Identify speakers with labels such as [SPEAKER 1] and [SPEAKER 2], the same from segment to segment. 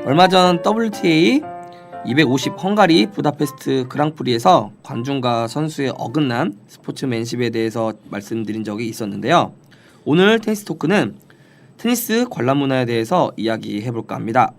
[SPEAKER 1] 얼마 전 WTA 250 헝가리 부다페스트 그랑프리에서 관중과 선수의 어긋난 스포츠맨십에 대해서 말씀드린 적이 있었는데요. 오늘 테니스 토크는 테니스 관람 문화에 대해서 이야기해볼까 합니다.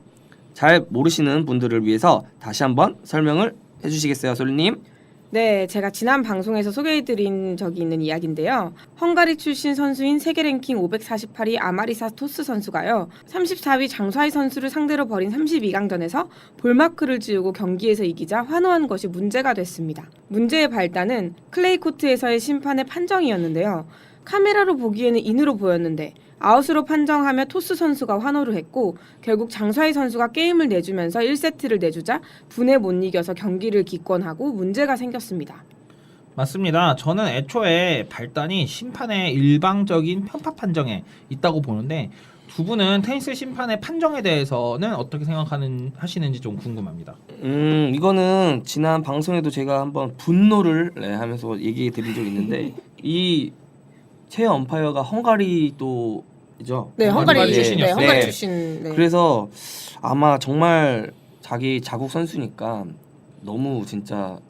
[SPEAKER 1] 잘 모르시는 분들을 위해서 다시 한번 설명을 해주시겠어요, 솔리님?
[SPEAKER 2] 네, 제가 지난 방송에서 소개해드린 적이 있는 이야기인데요. 헝가리 출신 선수인 세계 랭킹 548위 아마리사 토스 선수가요. 34위 장수하이 선수를 상대로 벌인 32강전에서 볼마크를 지우고 경기에서 이기자 환호한 것이 문제가 됐습니다. 문제의 발단은 클레이 코트에서의 심판의 판정이었는데요. 카메라로 보기에는 인으로 보였는데 아웃으로 판정하며 토스 선수가 환호를 했고 결국 장수하이 선수가 게임을 내주면서 1세트를 내주자 분에 못 이겨서 경기를 기권하고 문제가 생겼습니다.
[SPEAKER 3] 맞습니다. 저는 애초에 발단이 심판의 일방적인 편파 판정에 있다고 보는데 두 분은 테니스 심판의 판정에 대해서는 어떻게 하시는지 좀 궁금합니다.
[SPEAKER 1] 이거는 지난 방송에도 제가 한번 분노를 하면서 얘기해 드린 적이 있는데 이 최애 엄파이어가 헝가리 또죠.
[SPEAKER 2] 네, 헝가리
[SPEAKER 3] 출신이었어요.
[SPEAKER 2] 헝가리 출신. 네.
[SPEAKER 1] 그래서 아마 정말 자기 자국 선수니까 너무 진짜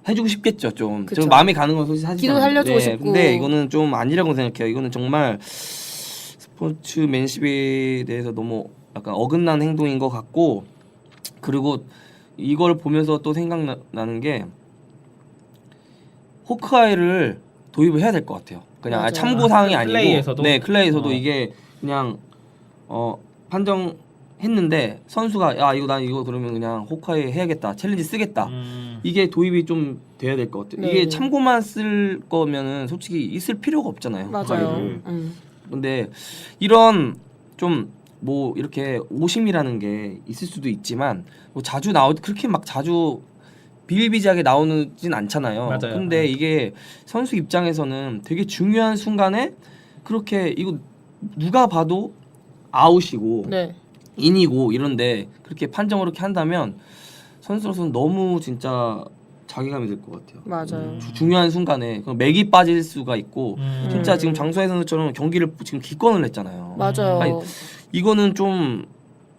[SPEAKER 1] 해주고 싶겠죠. 좀 마음이 가는 건 솔직히
[SPEAKER 2] 기도 살려주고 싶고.
[SPEAKER 1] 근데 이거는 좀 아니라고 생각해요. 이거는 정말 스포츠맨십에 대해서 너무 약간 어긋난 행동인 것 같고, 그리고 이걸 보면서 또 생각나는 게 호크아이를 도입을 해야 될 것 같아요. 그냥 참고 사항이 아니고
[SPEAKER 3] 클레이에서도?
[SPEAKER 1] 네, 클레이에서도 이게 그냥 판정했는데 선수가 야 이거 난 이거 그러면 그냥 호크아이 해야겠다, 챌린지 쓰겠다, 이게 도입이 좀 돼야 될 것 같아요.
[SPEAKER 2] 네.
[SPEAKER 1] 이게 참고만 쓸 거면은 솔직히 있을 필요가 없잖아요.
[SPEAKER 2] 맞아요.
[SPEAKER 1] 호크아이를. 근데 이런 좀 뭐 이렇게 오심이라는 게 있을 수도 있지만 뭐 자주 그렇게 막 자주 비일비재하게 나오진 않잖아요.
[SPEAKER 3] 맞아요.
[SPEAKER 1] 근데 이게 선수 입장에서는 되게 중요한 순간에 그렇게 이거 누가 봐도 아웃이고
[SPEAKER 2] 네.
[SPEAKER 1] 인이고 이런데 그렇게 판정을 그렇게 한다면 선수로서는 너무 진짜 자괴감이 들 것 같아요.
[SPEAKER 2] 맞아요.
[SPEAKER 1] 중요한 순간에 맥이 빠질 수가 있고 진짜 지금 장수하이 선수처럼 경기를 지금 기권을 했잖아요.
[SPEAKER 2] 맞아요.
[SPEAKER 1] 아니, 이거는 좀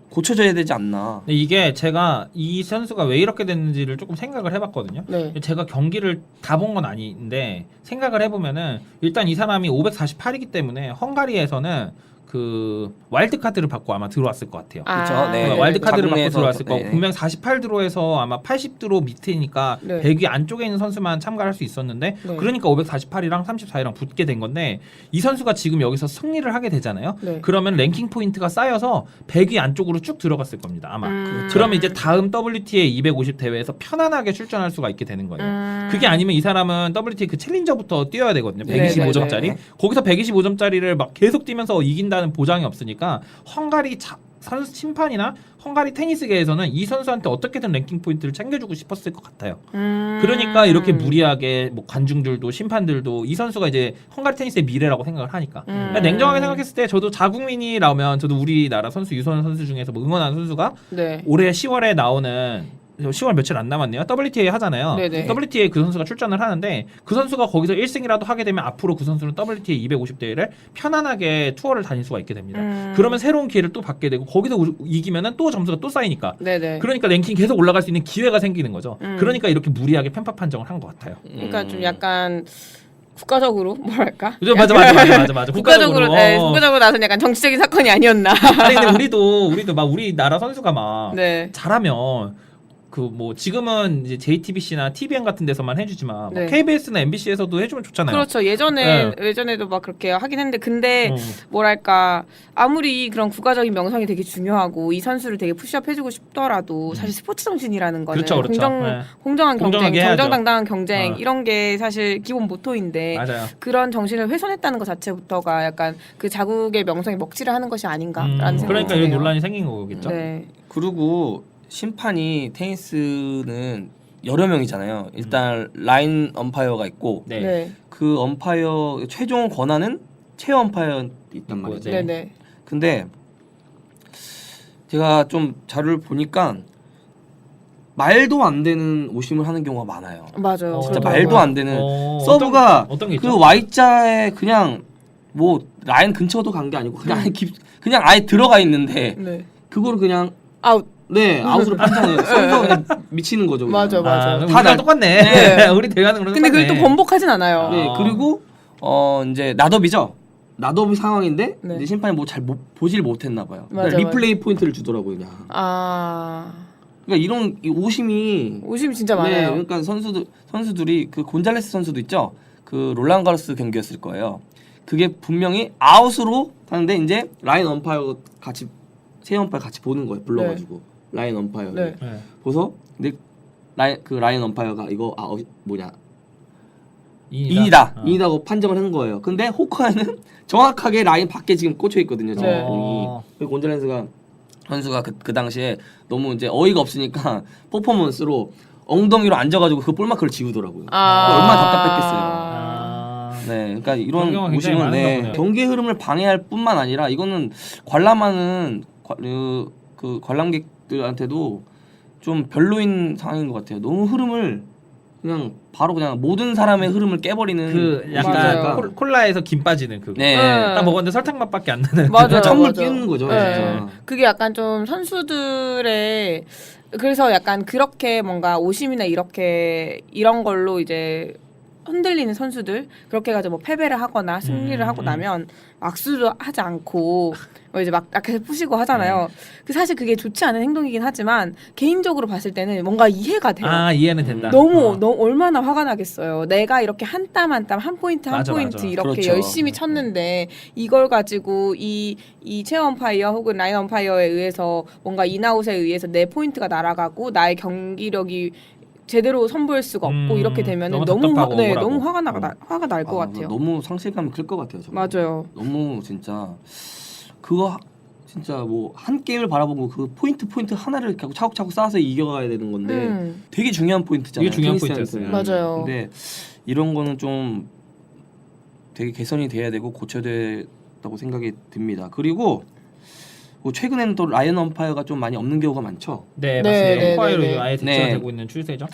[SPEAKER 1] 고쳐져야 되지 않나.
[SPEAKER 3] 근데 이게 제가 이 선수가 왜 이렇게 됐는지를 조금 생각을 해봤거든요.
[SPEAKER 2] 네.
[SPEAKER 3] 제가 경기를 다 본 건 아닌데 생각을 해보면은 일단 이 사람이 548이기 때문에 헝가리에서는 그 와일드 카드를 받고 아마 들어왔을 것 같아요.
[SPEAKER 1] 그렇죠. 네.
[SPEAKER 3] 와일드 카드를 받고
[SPEAKER 1] 자국내에서,
[SPEAKER 3] 들어왔을 거고
[SPEAKER 1] 네.
[SPEAKER 3] 분명 48드로에서 아마 80드로 밑이니까
[SPEAKER 2] 네.
[SPEAKER 3] 100위 안쪽에 있는 선수만 참가할 수 있었는데
[SPEAKER 2] 네.
[SPEAKER 3] 그러니까 548이랑 34이랑 붙게 된 건데 이 선수가 지금 여기서 승리를 하게 되잖아요.
[SPEAKER 2] 네.
[SPEAKER 3] 그러면 랭킹 포인트가 쌓여서 100위 안쪽으로 쭉 들어갔을 겁니다. 아마. 그러면 이제 다음 WTA 250 대회에서 편안하게 출전할 수가 있게 되는 거예요. 그게 아니면 이 사람은 WTA 그 챌린저부터 뛰어야 되거든요.
[SPEAKER 2] 네,
[SPEAKER 3] 125점짜리.
[SPEAKER 2] 네, 네.
[SPEAKER 3] 거기서 125점짜리를 막 계속 뛰면서 이긴다는 보장이 없으니까 헝가리 선수 심판이나 헝가리 테니스계에서는 이 선수한테 어떻게든 랭킹 포인트를 챙겨주고 싶었을 것 같아요. 그러니까 이렇게 무리하게 뭐 관중들도 심판들도 이 선수가 이제 헝가리 테니스의 미래라고 생각을 하니까. 그러니까 냉정하게 생각했을 때 저도 자국민이 나오면 저도 우리나라 선수 유소년 선수 중에서 뭐 응원하는 선수가
[SPEAKER 2] 네.
[SPEAKER 3] 올해 10월에 나오는 10월 며칠 안 남았네요. WTA 하잖아요.
[SPEAKER 2] 네네.
[SPEAKER 3] WTA 그 선수가 출전을 하는데 그 선수가 거기서 1승이라도 하게 되면 앞으로 그 선수는 WTA 250 대회를 편안하게 투어를 다닐 수가 있게 됩니다. 그러면 새로운 기회를 또 받게 되고 거기서 이기면은 또 점수가 또 쌓이니까.
[SPEAKER 2] 네네.
[SPEAKER 3] 그러니까 랭킹 계속 올라갈 수 있는 기회가 생기는 거죠. 그러니까 이렇게 무리하게 편파 판정을 한 것 같아요.
[SPEAKER 2] 그러니까 좀 약간 국가적으로 뭐랄까?
[SPEAKER 3] 맞아.
[SPEAKER 2] 국가적으로 네, 국가적으로 나선 약간 정치적인 사건이 아니었나.
[SPEAKER 3] 아니 근데 우리도 막 우리나라 선수가 막
[SPEAKER 2] 네.
[SPEAKER 3] 잘하면 그 뭐 지금은 이제 JTBC나 TVN 같은 데서만 해주지만
[SPEAKER 2] 네.
[SPEAKER 3] KBS나 MBC에서도 해주면 좋잖아요.
[SPEAKER 2] 그렇죠. 예전에도 막 그렇게 하긴 했는데 근데 뭐랄까 아무리 그런 국가적인 명성이 되게 중요하고 이 선수를 되게 푸시업 해주고 싶더라도 사실 스포츠 정신이라는 거는
[SPEAKER 3] 그렇죠.
[SPEAKER 2] 공정한 경쟁,
[SPEAKER 3] 공정하게 해야죠.
[SPEAKER 2] 정정당당한 경쟁 이런 게 사실 기본 모토인데
[SPEAKER 3] 맞아요.
[SPEAKER 2] 그런 정신을 훼손했다는 것 자체부터가 약간 그 자국의 명성에 먹칠을 하는 것이 아닌가라는 생각이
[SPEAKER 3] 그러니까
[SPEAKER 2] 드네요.
[SPEAKER 3] 이런 논란이 생긴 거겠죠.
[SPEAKER 2] 네.
[SPEAKER 1] 그리고 심판이 테니스는 여러 명이잖아요. 일단 라인 엄파이어가 있고
[SPEAKER 3] 네.
[SPEAKER 2] 네.
[SPEAKER 1] 그 엄파이어 최종 권한은 최애 엄파이어 있단 말이죠.
[SPEAKER 2] 네. 네.
[SPEAKER 1] 근데 제가 좀 자료를 보니까 말도 안 되는 오심을 하는 경우가 많아요.
[SPEAKER 2] 맞아요.
[SPEAKER 1] 진짜
[SPEAKER 2] 그러더라고요.
[SPEAKER 1] 말도 안 되는 서브가
[SPEAKER 3] 어떤 게
[SPEAKER 1] 그
[SPEAKER 3] 있죠?
[SPEAKER 1] Y자에 그냥 뭐 라인 근처도 간 게 아니고 그냥 아예 아예 들어가 있는데
[SPEAKER 2] 네.
[SPEAKER 1] 그거를 그냥
[SPEAKER 2] 아웃.
[SPEAKER 1] 네 아웃으로 판정해요. 선수가 그냥 미치는 거죠. 그냥.
[SPEAKER 2] 맞아.
[SPEAKER 3] 그럼
[SPEAKER 1] 다
[SPEAKER 3] 우리랑
[SPEAKER 1] 날-
[SPEAKER 3] 똑같네.
[SPEAKER 2] 네.
[SPEAKER 3] 우리 대화는 그런
[SPEAKER 2] 근데
[SPEAKER 3] 똑같네.
[SPEAKER 2] 그게 또 번복하진 않아요.
[SPEAKER 1] 네 그리고 이제 나더비죠. 나더비 상황인데
[SPEAKER 2] 네.
[SPEAKER 1] 이제 심판이 뭐 잘 보질 못했나 봐요.
[SPEAKER 2] 맞아,
[SPEAKER 1] 그러니까 리플레이 포인트를 주더라고요 그냥.
[SPEAKER 2] 아,
[SPEAKER 1] 그러니까 이런 이 오심이
[SPEAKER 2] 오심이 진짜
[SPEAKER 1] 네,
[SPEAKER 2] 많아요.
[SPEAKER 1] 그러니까 선수들이 그 곤잘레스 선수도 있죠. 그 롤란 가로스 경기였을 거예요. 그게 분명히 아웃으로 하는데 이제 라인 엄파이어 같이 세 엄파이어 같이 보는 거예요. 불러가지고 라인 엄파이어
[SPEAKER 2] 네.
[SPEAKER 3] 네.
[SPEAKER 1] 보서 근데 라인 엄파이어가 이거 뭐냐
[SPEAKER 3] 인이다.
[SPEAKER 1] 인이다
[SPEAKER 3] 어.
[SPEAKER 1] 인이다고 판정을 한 거예요. 근데 호크아이는 정확하게 라인 밖에 지금 꽂혀 있거든요. 지금
[SPEAKER 2] 네.
[SPEAKER 1] 공이. 그리고 곤잘레스가 선수가 그 당시에 너무 이제 어이가 없으니까 퍼포먼스로 엉덩이로 앉아가지고 그 볼마크를 지우더라고요. 얼마나 답답했겠어요. 네, 그러니까
[SPEAKER 3] 그런
[SPEAKER 1] 이런
[SPEAKER 3] 경우가 굉장히
[SPEAKER 1] 오심은
[SPEAKER 3] 많은가 보네요.
[SPEAKER 1] 경기의 흐름을 방해할 뿐만 아니라 이거는 관람하는 그 관람객들한테도 좀 별로인 상황인 것 같아요. 너무 흐름을 그냥 바로 그냥 모든 사람의 흐름을 깨버리는
[SPEAKER 3] 그 약간
[SPEAKER 2] 맞아요.
[SPEAKER 3] 콜라에서 김 빠지는 그거.
[SPEAKER 1] 네.
[SPEAKER 3] 딱 먹었는데 설탕 맛밖에 안 나는.
[SPEAKER 2] 맞아요.
[SPEAKER 1] 그냥 찬물
[SPEAKER 2] 맞아요.
[SPEAKER 1] 끼는 거죠,
[SPEAKER 2] 네.
[SPEAKER 1] 진짜.
[SPEAKER 2] 그게 약간 좀 선수들의 그래서 약간 그렇게 뭔가 오심이나 이렇게 이런 걸로 이제 흔들리는 선수들 그렇게 해가지고 뭐 패배를 하거나 승리를 하고 나면 악수도 하지 않고 뭐 이제 막 이렇게 푸시고 하잖아요. 그 사실 그게 좋지 않은 행동이긴 하지만 개인적으로 봤을 때는 뭔가 이해가 돼요.
[SPEAKER 3] 아 이해는 된다.
[SPEAKER 2] 너무 얼마나 화가 나겠어요. 내가 이렇게 한 땀 한 땀 한 포인트 한
[SPEAKER 3] 맞아,
[SPEAKER 2] 포인트
[SPEAKER 3] 맞아.
[SPEAKER 2] 이렇게
[SPEAKER 1] 그렇죠.
[SPEAKER 2] 열심히 쳤는데 이걸 가지고 이 체어 엄파이어 혹은 라인 엄파이어에 의해서 뭔가 인아웃에 의해서 내 포인트가 날아가고 나의 경기력이 제대로 선보일 수가 없고 이렇게 되면은
[SPEAKER 3] 너무
[SPEAKER 2] 너무
[SPEAKER 3] 답답하고
[SPEAKER 2] 네,
[SPEAKER 3] 억울하고.
[SPEAKER 2] 너무 화가 날 것 같아요.
[SPEAKER 1] 너무 상실감이 클 것 같아요. 정말.
[SPEAKER 2] 맞아요.
[SPEAKER 1] 너무 진짜 그거 진짜 뭐 한 게임을 바라보고 그 포인트 하나를 이렇게 차곡차곡 쌓아서 이겨가야 되는 건데 되게 중요한 포인트잖아요.
[SPEAKER 3] 이게 중요한
[SPEAKER 1] 테니스에서는.
[SPEAKER 3] 포인트였어요.
[SPEAKER 2] 맞아요.
[SPEAKER 1] 근데 이런 거는 좀 되게 개선이 돼야 되고 고쳐야 된다고 생각이 듭니다. 그리고 뭐 최근에는 또 라이언 엄파이어가 좀 많이 없는 경우가 많죠.
[SPEAKER 3] 네,
[SPEAKER 2] 네,
[SPEAKER 3] 맞습니다.
[SPEAKER 2] 네,
[SPEAKER 3] 엠파이어로
[SPEAKER 2] 네, 네.
[SPEAKER 3] 아예 대체가
[SPEAKER 1] 네.
[SPEAKER 3] 되고 있는 추세죠.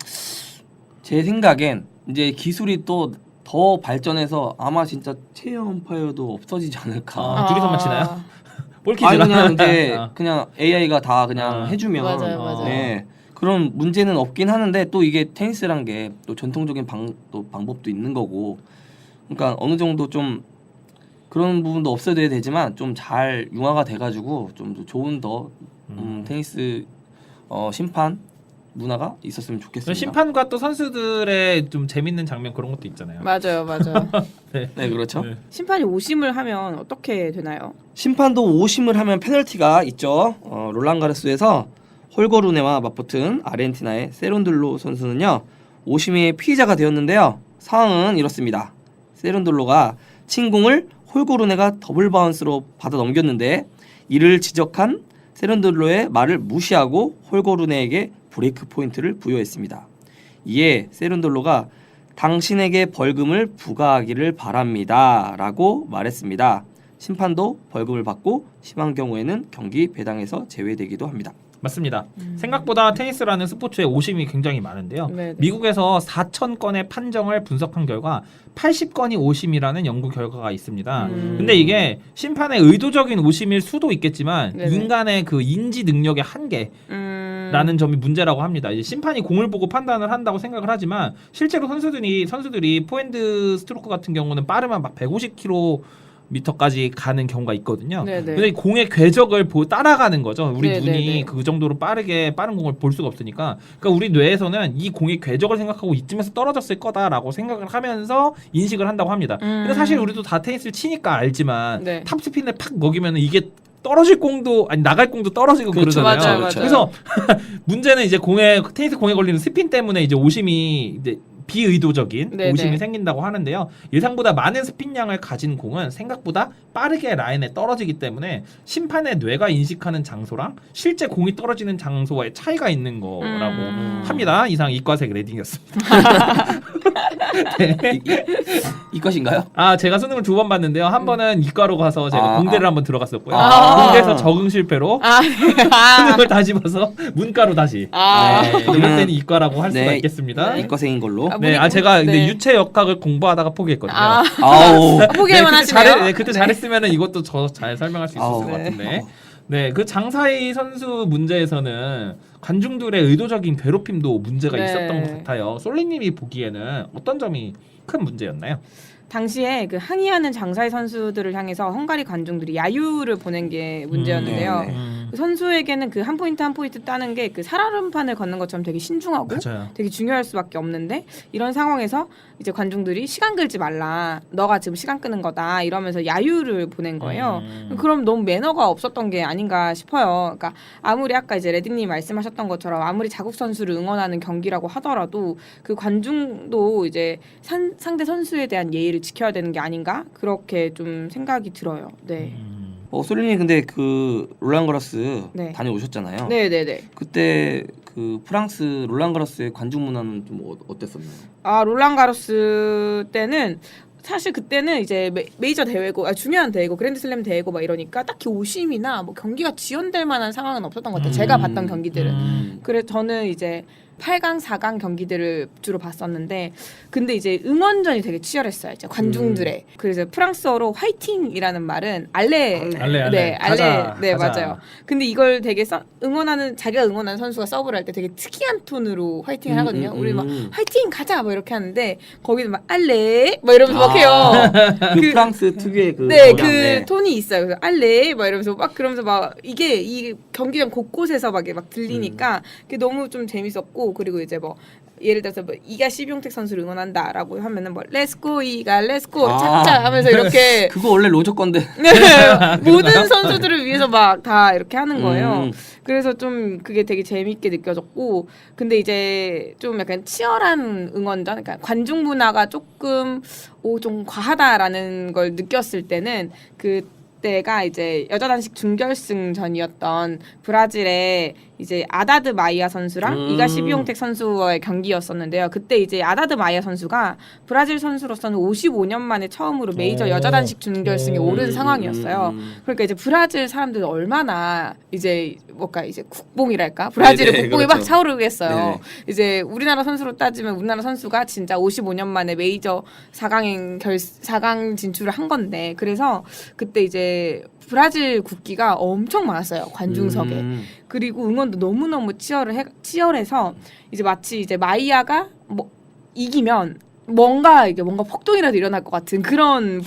[SPEAKER 1] 제 생각엔 이제 기술이 또 더 발전해서 아마 진짜 체어 엄파이어도 없어지지 않을까.
[SPEAKER 3] 아, 둘이서만 치나요?
[SPEAKER 1] 아니
[SPEAKER 3] 볼키즈랑
[SPEAKER 1] 그냥 이제
[SPEAKER 3] 아.
[SPEAKER 1] 그냥 AI가 다 그냥 해주면
[SPEAKER 2] 맞아요.
[SPEAKER 1] 네, 그런 문제는 없긴 하는데 또 이게 테니스란 게 또 전통적인 또 방법도 있는 거고 그러니까 어느 정도 좀 그런 부분도 없어야 되지만 좀 잘 융화가 돼가지고 좀 더 좋은 테니스 심판 문화가 있었으면 좋겠습니다.
[SPEAKER 3] 심판과 또 선수들의 좀 재밌는 장면 그런 것도 있잖아요.
[SPEAKER 2] 맞아요.
[SPEAKER 1] 네 그렇죠.
[SPEAKER 3] 네.
[SPEAKER 2] 심판이 오심을 하면 어떻게 되나요?
[SPEAKER 1] 심판도 오심을 하면 페널티가 있죠. 롤란 가르스에서 홀거 루네와 맞붙은 아르헨티나의 세론들로 선수는요. 오심의 피의자가 되었는데요. 상황은 이렇습니다. 세론들로가 친 공을 홀거 루네가 더블 바운스로 받아 넘겼는데 이를 지적한 세론들로의 말을 무시하고 홀거 루네에게 브레이크 포인트를 부여했습니다. 이에 세론들로가 당신에게 벌금을 부과하기를 바랍니다. 라고 말했습니다. 심판도 벌금을 받고 심한 경우에는 경기 배당에서 제외되기도 합니다.
[SPEAKER 3] 맞습니다. 생각보다 테니스라는 스포츠에 오심이 굉장히 많은데요.
[SPEAKER 2] 네네.
[SPEAKER 3] 미국에서 4,000건의 판정을 분석한 결과 80건이 오심이라는 연구 결과가 있습니다. 근데 이게 심판의 의도적인 오심일 수도 있겠지만
[SPEAKER 2] 네네.
[SPEAKER 3] 인간의 그 인지 능력의 한계라는 점이 문제라고 합니다. 이제 심판이 공을 보고 판단을 한다고 생각을 하지만 실제로 선수들이 포핸드 스트로크 같은 경우는 빠르면 막 150km 미터까지 가는 경우가 있거든요.
[SPEAKER 2] 네네.
[SPEAKER 3] 근데 이 공의 궤적을 따라가는 거죠. 우리
[SPEAKER 2] 네네네.
[SPEAKER 3] 눈이 그 정도로 빠른 공을 볼 수가 없으니까. 그러니까 우리 뇌에서는 이 공의 궤적을 생각하고 이쯤에서 떨어졌을 거다라고 생각을 하면서 인식을 한다고 합니다. 근데 사실 우리도 다 테니스를 치니까 알지만
[SPEAKER 2] 네.
[SPEAKER 3] 탑스핀을 팍 먹이면 이게 떨어질 공도 아니 나갈 공도 떨어지고
[SPEAKER 1] 그렇죠,
[SPEAKER 3] 그러잖아요.
[SPEAKER 2] 맞아요.
[SPEAKER 3] 그래서 문제는 이제 테니스 공에 걸리는 스핀 때문에 이제 오심이 이제 비의도적인
[SPEAKER 2] 네네.
[SPEAKER 3] 오심이 생긴다고 하는데요. 예상보다 많은 스핀량을 가진 공은 생각보다 빠르게 라인에 떨어지기 때문에 심판의 뇌가 인식하는 장소랑 실제 공이 떨어지는 장소와의 차이가 있는 거라고 합니다. 이상 이과생 레딩이었습니다. 네.
[SPEAKER 1] 이것인가요?
[SPEAKER 3] 아 제가 수능을 2번 봤는데요. 한 번은 이과로 가서 제가 공대를 한번 들어갔었고요.
[SPEAKER 1] 아.
[SPEAKER 3] 공대에서 적응 실패로 수능을 다시 봐서 문과로 다시. 네, 이럴 때는 이과라고 할 수가 있겠습니다.
[SPEAKER 1] 이과생인 걸로.
[SPEAKER 3] 네, 제가 근데 유체 역학을 공부하다가 포기했거든요.
[SPEAKER 1] 아우.
[SPEAKER 2] 포기만 하시네요.
[SPEAKER 3] 그때 잘했으면 이것도 저 잘 설명할 수 있었을
[SPEAKER 1] 아우.
[SPEAKER 3] 것 같은데. 네, 그 장사희 선수 문제에서는 관중들의 의도적인 괴롭힘도 문제가
[SPEAKER 2] 네.
[SPEAKER 3] 있었던 것 같아요. 솔리님이 보기에는 어떤 점이 큰 문제였나요?
[SPEAKER 2] 당시에 그 항의하는 장사의 선수들을 향해서 헝가리 관중들이 야유를 보낸 게 문제였는데요.
[SPEAKER 1] 네.
[SPEAKER 2] 그 선수에게는 그 한 포인트 한 포인트 따는 게 그 살얼음판을 걷는 것처럼 되게 신중하고
[SPEAKER 3] 맞아요.
[SPEAKER 2] 되게 중요할 수밖에 없는데 이런 상황에서 이제 관중들이 시간 끌지 말라. 너가 지금 시간 끄는 거다. 이러면서 야유를 보낸 거예요. 그럼 너무 매너가 없었던 게 아닌가 싶어요. 그러니까 아무리 아까 이제 레디님 말씀하셨던 것처럼 아무리 자국 선수를 응원하는 경기라고 하더라도 그 관중도 이제 상대 선수에 대한 예의를 지켜야 되는 게 아닌가 그렇게 좀 생각이 들어요. 네.
[SPEAKER 1] 솔리님 근데 그 롤랑가로스
[SPEAKER 2] 네.
[SPEAKER 1] 다녀오셨잖아요.
[SPEAKER 2] 네네네.
[SPEAKER 1] 그때 그 프랑스 롤랑가로스의 관중 문화는 좀 어땠었나요?
[SPEAKER 2] 아 롤랑가로스 때는 사실 그때는 이제 메이저 대회고 중요한 대회고 그랜드슬램 대회고 막 이러니까 딱히 오심이나 뭐 경기가 지연될 만한 상황은 없었던 것 같아요. 제가 봤던 경기들은. 그래서 저는 이제 8강, 4강 경기들을 주로 봤었는데 근데 이제 응원전이 되게 치열했어요. 이제 관중들의. 그래서 프랑스어로 화이팅이라는 말은 알레. 네,
[SPEAKER 3] 가자,
[SPEAKER 2] 네,
[SPEAKER 3] 가자.
[SPEAKER 2] 맞아요. 근데 이걸 되게 자기가 응원하는 선수가 서브를 할 때 되게 특이한 톤으로 화이팅을 하거든요. 우리 막 화이팅 가자 뭐 이렇게 하는데 거기는 막 알레 막 이러면서 막 해요.
[SPEAKER 1] 그 프랑스 특유의 그
[SPEAKER 2] 네,
[SPEAKER 1] 억양,
[SPEAKER 2] 그 톤이 있어요. 그래서 알레 막 이러면서 막 그러면서 막 이게 이 경기장 곳곳에서 막 들리니까 그게 너무 좀 재밌었고 그리고 이제 뭐 예를 들어서 뭐 이가 시비용택 선수를 응원한다라고 하면은 뭐 렛츠고 이가 렛츠고 차차 하면서 이렇게
[SPEAKER 1] 그거 원래 로저 건데.
[SPEAKER 2] 모든 선수들을 위해서 막 다 이렇게 하는 거예요. 그래서 좀 그게 되게 재밌게 느껴졌고 근데 이제 좀 약간 치열한 응원전 그러니까 관중 문화가 조금 좀 과하다라는 걸 느꼈을 때는 그때가 이제 여자 단식 준결승전이었던 브라질의 이제 아다드 마이아 선수랑 이가 시비용택 선수와의 경기였었는데요. 그때 이제 아다드 마이아 선수가 브라질 선수로서는 55년 만에 처음으로 메이저 여자 단식 준결승에 오른 상황이었어요. 그러니까 이제 브라질 사람들 얼마나 이제 뭔가 이제 국뽕이랄까 브라질의
[SPEAKER 1] 네네,
[SPEAKER 2] 국뽕이
[SPEAKER 1] 그렇죠.
[SPEAKER 2] 막 차오르겠어요.
[SPEAKER 1] 네네.
[SPEAKER 2] 이제 우리나라 선수로 따지면 우리나라 선수가 진짜 55년 만에 메이저 4강 진출을 한 건데 그래서 그때 이제 브라질 국기가 엄청 많았어요 관중석에. 그리고 응원도 너무너무 치열해서 이제 마치 이제 마이아가 뭐 이기면 뭔가 폭동이라도 일어날 것 같은 그런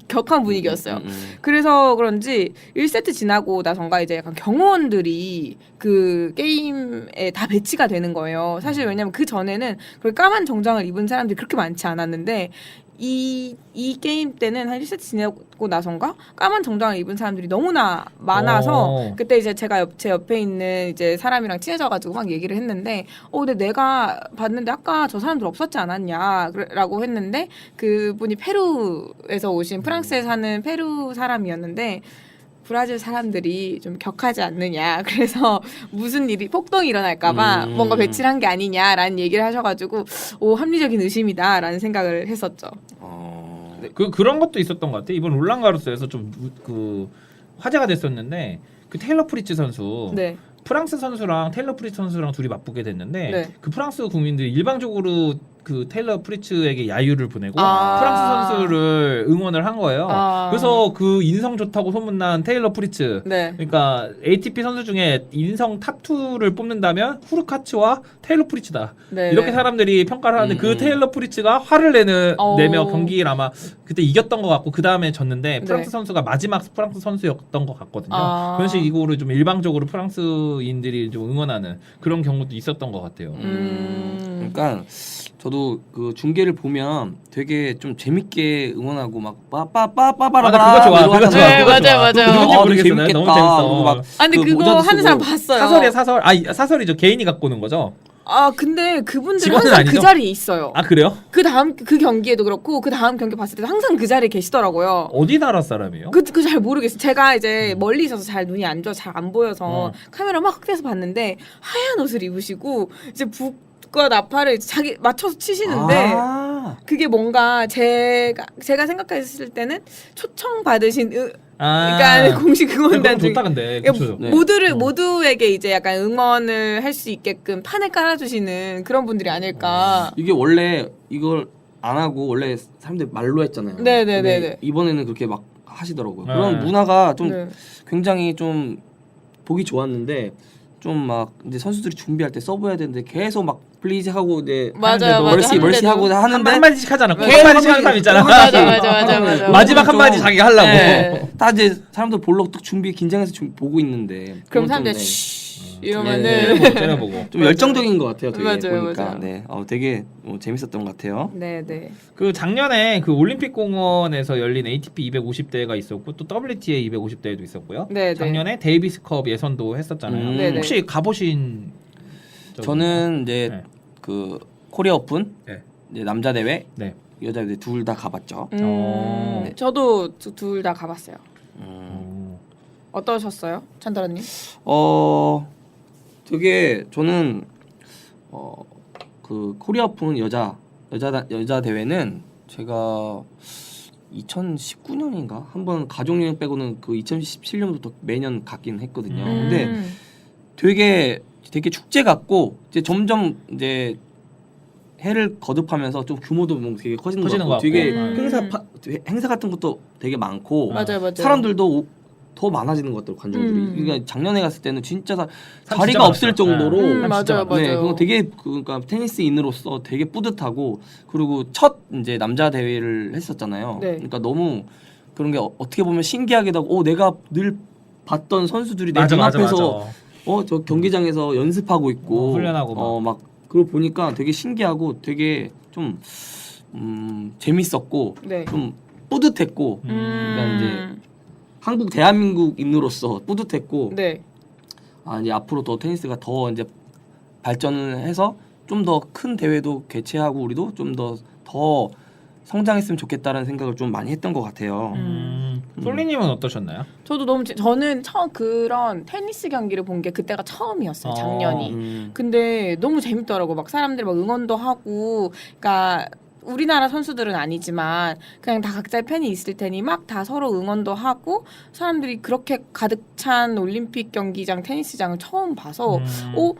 [SPEAKER 2] 격한 분위기였어요. 그래서 그런지 1세트 지나고 나선가 이제 약간 경호원들이 그 게임에 다 배치가 되는 거예요. 사실 왜냐면 그 전에는 그 까만 정장을 입은 사람들이 그렇게 많지 않았는데 이 게임 때는 한 1세트 지나고 나선가 까만 정장을 입은 사람들이 너무나 많아서 그때 이제 제 옆에 있는 이제 사람이랑 친해져가지고 막 얘기를 했는데 근데 내가 봤는데 아까 저 사람들 없었지 않았냐 라고 했는데 그분이 페루에서 오신 프랑스에 사는 페루 사람이었는데 브라질 사람들이 좀 격하지 않느냐 그래서 무슨 일이 폭동이 일어날까봐 뭔가 배치를 한 게 아니냐라는 얘기를 하셔가지고 합리적인 의심이다라는 생각을 했었죠.
[SPEAKER 3] 그런 것도 있었던 것 같아요. 이번 롤랑가로스에서 좀 그 화제가 됐었는데 그 테일러 프리츠 선수
[SPEAKER 2] 네.
[SPEAKER 3] 프랑스 선수랑 테일러 프리츠 선수랑 둘이 맞붙게 됐는데
[SPEAKER 2] 네.
[SPEAKER 3] 그 프랑스 국민들이 일방적으로 그 테일러 프리츠에게 야유를 보내고 프랑스 선수를 응원을 한 거예요. 그래서 그 인성 좋다고 소문난 테일러 프리츠.
[SPEAKER 2] 네.
[SPEAKER 3] 그러니까 ATP 선수 중에 인성 탑2를 뽑는다면 후르카츠와 테일러 프리츠다.
[SPEAKER 2] 네,
[SPEAKER 3] 이렇게
[SPEAKER 2] 네.
[SPEAKER 3] 사람들이 평가를 하는데 그 테일러 프리츠가 화를 내며 경기를 아마 그때 이겼던 것 같고 그 다음에 졌는데 프랑스
[SPEAKER 2] 네.
[SPEAKER 3] 선수가 마지막 프랑스 선수였던 것 같거든요. 그런 식으로 좀 일방적으로 프랑스인들이 좀 응원하는 그런 경우도 있었던 것 같아요.
[SPEAKER 1] 그러니까 저도 그 중계를 보면 되게 좀 재밌게 응원하고 막 빠빠빠빠빠라
[SPEAKER 3] 그거 좋아. 그거 좋아.
[SPEAKER 2] 네,
[SPEAKER 3] 그거
[SPEAKER 2] 맞아요,
[SPEAKER 3] 좋아.
[SPEAKER 2] 맞아요.
[SPEAKER 3] 누군지 모르겠어.
[SPEAKER 1] 재밌겠다.
[SPEAKER 3] 너무 재밌어.
[SPEAKER 1] 그리고 막
[SPEAKER 2] 근데
[SPEAKER 1] 그
[SPEAKER 2] 그거
[SPEAKER 1] 모자도
[SPEAKER 2] 하는
[SPEAKER 1] 쓰고.
[SPEAKER 2] 사람 봤어요.
[SPEAKER 3] 사설이야 사설. 사설이죠. 개인이 갖고 오는 거죠.
[SPEAKER 2] 근데 그분들은
[SPEAKER 3] 직원은
[SPEAKER 2] 항상
[SPEAKER 3] 아니죠?
[SPEAKER 2] 그 자리에 있어요.
[SPEAKER 3] 그래요?
[SPEAKER 2] 그 다음 그 경기에도 그렇고 그 다음 경기 봤을 때도 항상 그 자리에 계시더라고요.
[SPEAKER 3] 어디 나라 사람이에요?
[SPEAKER 2] 그 잘 모르겠어요. 제가 이제 멀리 있어서 잘 눈이 안 좋아 잘 안 보여서 카메라 막 확대해서 봤는데 하얀 옷을 입으시고 이제 북과 나팔을 자기 맞춰서 치시는데 그게 뭔가 제가 생각했을 때는 초청 받으신 그러니까 공식 응원단 중
[SPEAKER 3] 좋다 근데. 그쵸?
[SPEAKER 1] 네.
[SPEAKER 2] 모두에게 이제 약간 응원을 할 수 있게끔 판을 깔아주시는 그런 분들이 아닐까.
[SPEAKER 1] 이게 원래 이걸 안 하고 원래 사람들이 말로 했잖아요.
[SPEAKER 2] 네네네네.
[SPEAKER 1] 근데 이번에는 그렇게 막 하시더라고요.
[SPEAKER 3] 네.
[SPEAKER 1] 그런 문화가 좀
[SPEAKER 2] 네.
[SPEAKER 1] 굉장히 좀 보기 좋았는데 좀 막 이제 선수들이 준비할 때 서브해야 되는데 계속 막 플리즈 하고 이제
[SPEAKER 2] 맞아요,
[SPEAKER 1] 멀시
[SPEAKER 2] 하는데도.
[SPEAKER 1] 하고 하는데
[SPEAKER 3] 한 마디씩 하잖아.
[SPEAKER 1] 네.
[SPEAKER 3] 꼭 한마디씩 하는 사람 있잖아.
[SPEAKER 2] 맞아.
[SPEAKER 3] 마지막 한 마디 자기가 하려고.
[SPEAKER 2] 네.
[SPEAKER 1] 다 이제 사람들 보려고 딱 준비 긴장해서 보고 있는데
[SPEAKER 2] 그럼
[SPEAKER 1] 그건 좀,
[SPEAKER 2] 사람들
[SPEAKER 1] 네.
[SPEAKER 2] 쉬
[SPEAKER 1] 네.
[SPEAKER 2] 이러면은
[SPEAKER 3] 째려보고.
[SPEAKER 1] 좀 열정적인 것 같아요. 되게
[SPEAKER 2] 맞아요,
[SPEAKER 1] 보니까
[SPEAKER 2] 맞아요.
[SPEAKER 1] 네, 되게 재밌었던 것 같아요.
[SPEAKER 2] 네네.
[SPEAKER 3] 그 작년에 그 올림픽 공원에서 열린 ATP 250대회가 있었고 또 WTA 250대회도 있었고요.
[SPEAKER 2] 네네.
[SPEAKER 3] 작년에 데이비스컵 예선도 했었잖아요.
[SPEAKER 2] 네네.
[SPEAKER 3] 혹시 가보신 적이
[SPEAKER 1] 저는 이제
[SPEAKER 3] 네.
[SPEAKER 1] 그 코리아 오픈
[SPEAKER 3] 네.
[SPEAKER 1] 이제 남자 대회,
[SPEAKER 3] 네.
[SPEAKER 1] 여자 대회 둘 다 가봤죠.
[SPEAKER 3] 네.
[SPEAKER 2] 저도 둘 다 가봤어요.
[SPEAKER 1] 음.
[SPEAKER 2] 어떠셨어요, 찬다라님?
[SPEAKER 1] 되게 저는 그 코리아 오픈 여자 대회는 제가 2019년인가 한번 가족 여행 빼고는 그 2017년부터 매년 갔긴 했거든요. 근데 되게 축제 같고 이제 점점 이제 해를 거듭하면서 좀 규모도 되게 커지는 것 같고
[SPEAKER 3] 것
[SPEAKER 1] 되게
[SPEAKER 3] 같고.
[SPEAKER 1] 행사 같은 것도 되게 많고
[SPEAKER 2] 맞아요.
[SPEAKER 1] 사람들도 더 많아지는 것 같아요, 관중들이. 그러니까 작년에 갔을 때는 진짜 자리가
[SPEAKER 3] 진짜
[SPEAKER 1] 없을
[SPEAKER 3] 많았어요.
[SPEAKER 1] 정도로
[SPEAKER 3] 네.
[SPEAKER 2] 맞아요.
[SPEAKER 1] 네, 그거 되게 그러니까 테니스인으로서 되게 뿌듯하고 그리고 첫 이제 남자 대회를 했었잖아요.
[SPEAKER 2] 네.
[SPEAKER 1] 그러니까 너무 그런 게 어떻게 보면 신기하기도 하고 내가 늘 봤던 선수들이 내 눈앞에서 저 경기장에서 연습하고 있고
[SPEAKER 3] 훈련하고
[SPEAKER 1] 막 그걸 보니까 되게 신기하고 되게 좀 재밌었고
[SPEAKER 2] 네.
[SPEAKER 1] 좀 뿌듯했고 그러니까 이제 한국 대한민국인으로서 뿌듯했고
[SPEAKER 2] 네.
[SPEAKER 1] 이제 앞으로 더 테니스가 더 이제 발전을 해서 좀 더 큰 대회도 개최하고 우리도 좀 더 성장했으면 좋겠다는 생각을 좀 많이 했던 것 같아요.
[SPEAKER 3] 솔리님은 어떠셨나요?
[SPEAKER 2] 저는 처음 그런 테니스 경기를 본 게 그때가 처음이었어요. 작년이. 근데 너무 재밌더라고. 막 사람들이 막 응원도 하고, 그러니까 우리나라 선수들은 아니지만 그냥 다 각자의 팬이 있을 테니 막 다 서로 응원도 하고 사람들이 그렇게 가득 찬 올림픽 경기장 테니스장을 처음 봐서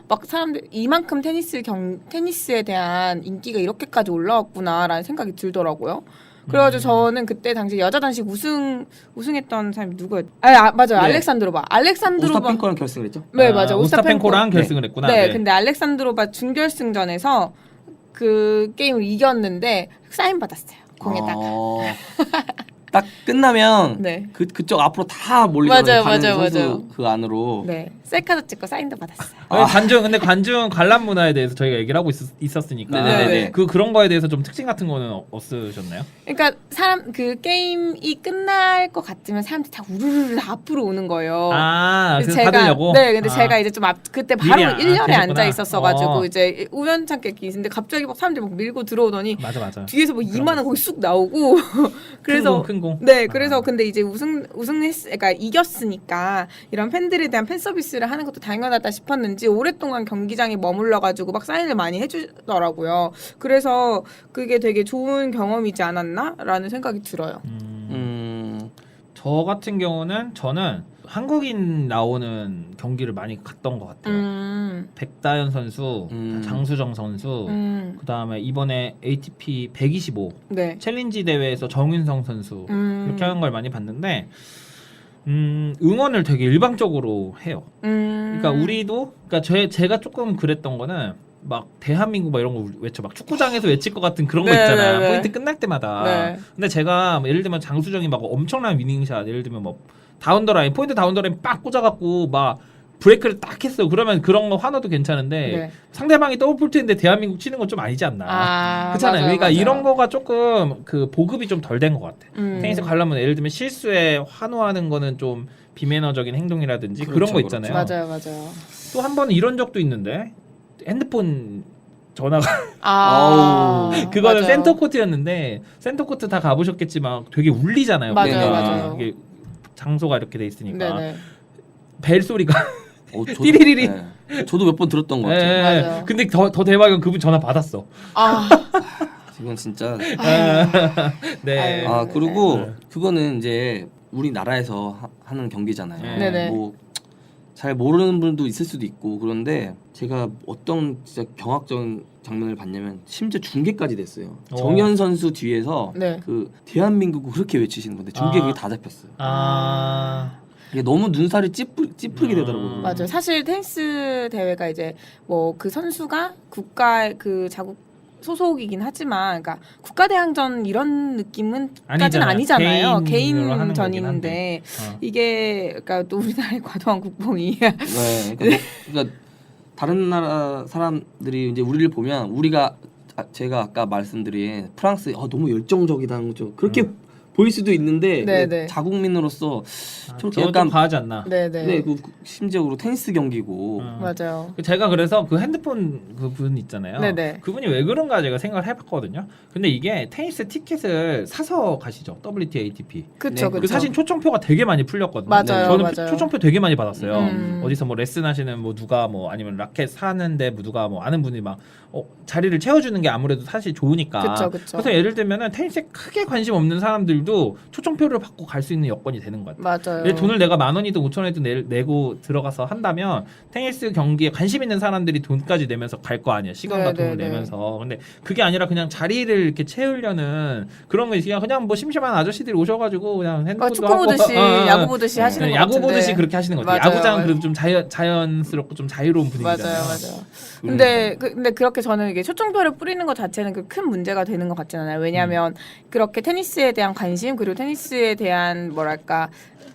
[SPEAKER 2] 막 사람들 이만큼 테니스에 대한 인기가 이렇게까지 올라왔구나라는 생각이 들더라고요. 그래가지고 저는 그때 당시 여자 단식 우승했던 사람이 누구였죠? 맞아요.
[SPEAKER 1] 네.
[SPEAKER 2] 알렉산드로바.
[SPEAKER 1] 오스타펜코랑 결승을 했죠?
[SPEAKER 2] 네, 맞아요.
[SPEAKER 3] 오스타펜코랑 결승을 했구나.
[SPEAKER 2] 네, 근데 알렉산드로바 준결승전에서 그 게임을 이겼는데 사인 받았어요. 공에다가.
[SPEAKER 1] 딱 끝나면
[SPEAKER 2] 네.
[SPEAKER 1] 그쪽 앞으로 다 몰리잖아요.
[SPEAKER 2] 맞아요.
[SPEAKER 1] 선수 그 안으로.
[SPEAKER 2] 네. 셀카도 찍고 사인도 받았어요.
[SPEAKER 3] 근데 관중 관람 문화에 대해서 저희가 얘기를 하고 있었으니까
[SPEAKER 1] 네네네.
[SPEAKER 3] 그런 거에 대해서 좀 특징 같은 거는 없으셨나요?
[SPEAKER 2] 그러니까 그 게임이 끝날 것 같으면 사람들이 다 우르르 앞으로 오는 거예요.
[SPEAKER 3] 그래서 받으려고?
[SPEAKER 2] 네, 근데 제가 이제 좀 그때 바로
[SPEAKER 3] 미리
[SPEAKER 2] 1년에
[SPEAKER 3] 계셨구나.
[SPEAKER 2] 앉아 있었어가지고 이제 우연찮게 있는데 갑자기 막 사람들이 막 밀고 들어오더니
[SPEAKER 3] 맞아.
[SPEAKER 2] 뒤에서 뭐 2만 원 거기 쑥 나오고 그래서
[SPEAKER 3] 큰 공.
[SPEAKER 2] 네, 그래서 근데 이제 그러니까 이겼으니까 이런 팬들에 대한 팬 서비스를 하는 것도 당연하다 싶었는지 오랫동안 경기장에 머물러가지고 막 사인을 많이 해주더라고요. 그래서 그게 되게 좋은 경험이지 않았나라는 생각이 들어요.
[SPEAKER 3] 저 같은 경우는 저는 한국인 나오는 경기를 많이 갔던 것 같아요. 백다현 선수, 장수정 선수, 그 다음에 이번에 ATP 125
[SPEAKER 2] 네.
[SPEAKER 3] 챌린지 대회에서 정윤성 선수 이렇게 하는 걸 많이 봤는데 응원을 되게 일방적으로 해요. 그러니까 우리도 그러니까 제가 조금 그랬던 거는 막 대한민국 막 이런 거 외쳐 막 축구장에서 외칠 것 같은 그런 거 있잖아. 포인트 끝날 때마다.
[SPEAKER 2] 네.
[SPEAKER 3] 근데 제가 예를 들면 장수정이 막 엄청난 위닝샷 예를 들면 뭐 다운더라인 포인트 다운더라인 빡 꽂아갖고 막 브레이크를 딱 했어. 그러면 그런 거 환호도 괜찮은데
[SPEAKER 2] 네.
[SPEAKER 3] 상대방이 더블 폴트인데 대한민국 치는 건 좀 아니지 않나. 그렇잖아요. 그러니까
[SPEAKER 2] 맞아요.
[SPEAKER 3] 이런 거가 조금 그 보급이 좀 덜 된 것 같아.
[SPEAKER 2] 음.
[SPEAKER 3] 테니스 관람은 예를 들면 실수에 환호하는 거는 좀 비매너적인 행동이라든지 그런 거 있잖아요.
[SPEAKER 2] 맞아요.
[SPEAKER 3] 또 한 번 이런 적도 있는데 핸드폰 전화가 그거는
[SPEAKER 2] 맞아요.
[SPEAKER 3] 센터 코트였는데 센터 코트 다 가보셨겠지만 되게 울리잖아요.
[SPEAKER 2] 맞아요.
[SPEAKER 3] 이게 장소가 이렇게 돼 있으니까
[SPEAKER 2] 네네.
[SPEAKER 3] 벨 소리가
[SPEAKER 1] 저도,
[SPEAKER 3] 띠리리리.
[SPEAKER 1] 네. 저도 몇 번 들었던 것 같아요.
[SPEAKER 2] 맞아요.
[SPEAKER 3] 근데 더 대박은 그분 전화 받았어.
[SPEAKER 1] 이건 진짜.
[SPEAKER 3] 네.
[SPEAKER 1] 그리고
[SPEAKER 3] 네.
[SPEAKER 1] 그거는 이제 우리나라에서 하는 경기잖아요.
[SPEAKER 2] 네네.
[SPEAKER 1] 뭐 잘 모르는 분도 있을 수도 있고 그런데 제가 어떤 진짜 경악적인 장면을 봤냐면 심지어 중계까지 됐어요. 정현 선수 뒤에서
[SPEAKER 2] 네.
[SPEAKER 1] 그 대한민국을 그렇게 외치시는 건데 중계 그게 다 잡혔어요. 이게 너무 눈살이 찌푸리게 되더라고요.
[SPEAKER 2] 맞아요. 사실 테니스 대회가 이제 뭐 그 선수가 국가 그 자국 소속이긴 하지만, 그러니까 국가대항전 이런 느낌은 까지는 아니잖아요. 개인전인데 이게 그러니까 또 우리나라의 과도한 국뽕이
[SPEAKER 1] 네, 그러니까 다른 나라 사람들이 이제 우리를 보면 제가 아까 말씀드린 프랑스 너무 열정적이다는 거죠. 그렇게 보일 수도 있는데
[SPEAKER 2] 네네.
[SPEAKER 1] 자국민으로서 좀
[SPEAKER 3] 저는
[SPEAKER 1] 약간
[SPEAKER 3] 좀 과하지 않나.
[SPEAKER 2] 네네.
[SPEAKER 1] 네, 심지어로 테니스 경기고
[SPEAKER 2] 맞아요.
[SPEAKER 3] 제가 그래서 그 핸드폰 그분 있잖아요.
[SPEAKER 2] 네네.
[SPEAKER 3] 그분이 왜 그런가 제가 생각을 해봤거든요. 근데 이게 테니스 티켓을 사서 가시죠. WTA, ATP.
[SPEAKER 2] 그쵸,
[SPEAKER 1] 네,
[SPEAKER 2] 그쵸.
[SPEAKER 3] 그 사실 초청표가 되게 많이 풀렸거든요.
[SPEAKER 2] 맞아요,
[SPEAKER 3] 저는
[SPEAKER 2] 맞아요.
[SPEAKER 3] 초청표 되게 많이 받았어요.
[SPEAKER 2] 음.
[SPEAKER 3] 어디서 뭐 레슨 하시는 뭐 누가 뭐 아니면 라켓 사는데 뭐 누가 뭐 아는 분이 막 자리를 채워주는 게 아무래도 사실 좋으니까.
[SPEAKER 2] 그쵸, 그쵸.
[SPEAKER 3] 그래서 예를 들면은 테니스에 크게 관심 없는 사람들도 초청표를 받고 갈 수 있는 여건이 되는 것 같아요.
[SPEAKER 2] 맞아요.
[SPEAKER 3] 돈을 내가 10,000원이든 5,000원이든 내고 들어가서 한다면 테니스 경기에 관심 있는 사람들이 돈까지 내면서 갈 거 아니야. 시간과 돈을 내면서. 근데 그게 아니라 그냥 자리를 이렇게 채우려는 그런 거 그냥 뭐 심심한 아저씨들이 오셔가지고 그냥 핸드폰도
[SPEAKER 2] 축구
[SPEAKER 3] 하고
[SPEAKER 2] 보듯이 야구 보듯이 하시는 것
[SPEAKER 3] 야구
[SPEAKER 2] 같은데.
[SPEAKER 3] 보듯이 그렇게 하시는 것 같아요.
[SPEAKER 2] 맞아요,
[SPEAKER 3] 야구장은
[SPEAKER 2] 맞아요.
[SPEAKER 3] 그래도 좀 자연스럽고 좀 자유로운 분위기잖아요.
[SPEAKER 2] 맞아요. 근데 그렇게 저는 이게 초청표를 뿌리는 것 자체는 그 큰 문제가 되는 것 같지 않아요. 왜냐하면 그렇게 테니스에 대한 관심 그리고 테니스에 대한 뭐랄까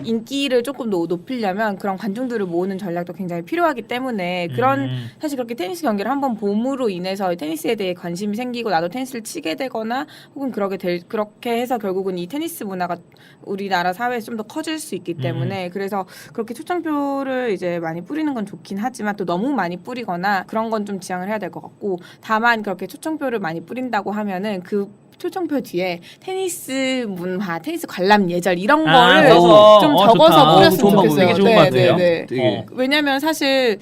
[SPEAKER 2] 인기를 조금 더 높이려면 그런 관중들을 모으는 전략도 굉장히 필요하기 때문에 그런 사실 그렇게 테니스 경기를 한번 봄으로 인해서 테니스에 대해 관심이 생기고 나도 테니스를 치게 되거나 혹은 그렇게 해서 결국은 이 테니스 문화가 우리나라 사회에서 좀 더 커질 수 있기 때문에 그래서 그렇게 초청표를 이제 많이 뿌리는 건 좋긴 하지만 또 너무 많이 뿌리거나 그런 건 좀 지양을 해야 될 것 같고 다만 그렇게 초청표를 많이 뿌린다고 하면은 그 초청표 뒤에 테니스 문화, 테니스 관람 예절 이런 거를 좀 적어서
[SPEAKER 3] 좋다.
[SPEAKER 2] 뿌렸으면
[SPEAKER 1] 좋은 방법이에요.
[SPEAKER 2] 좋겠어요.
[SPEAKER 3] 되게 좋은 것 같아요.
[SPEAKER 1] 되게
[SPEAKER 2] 왜냐하면 사실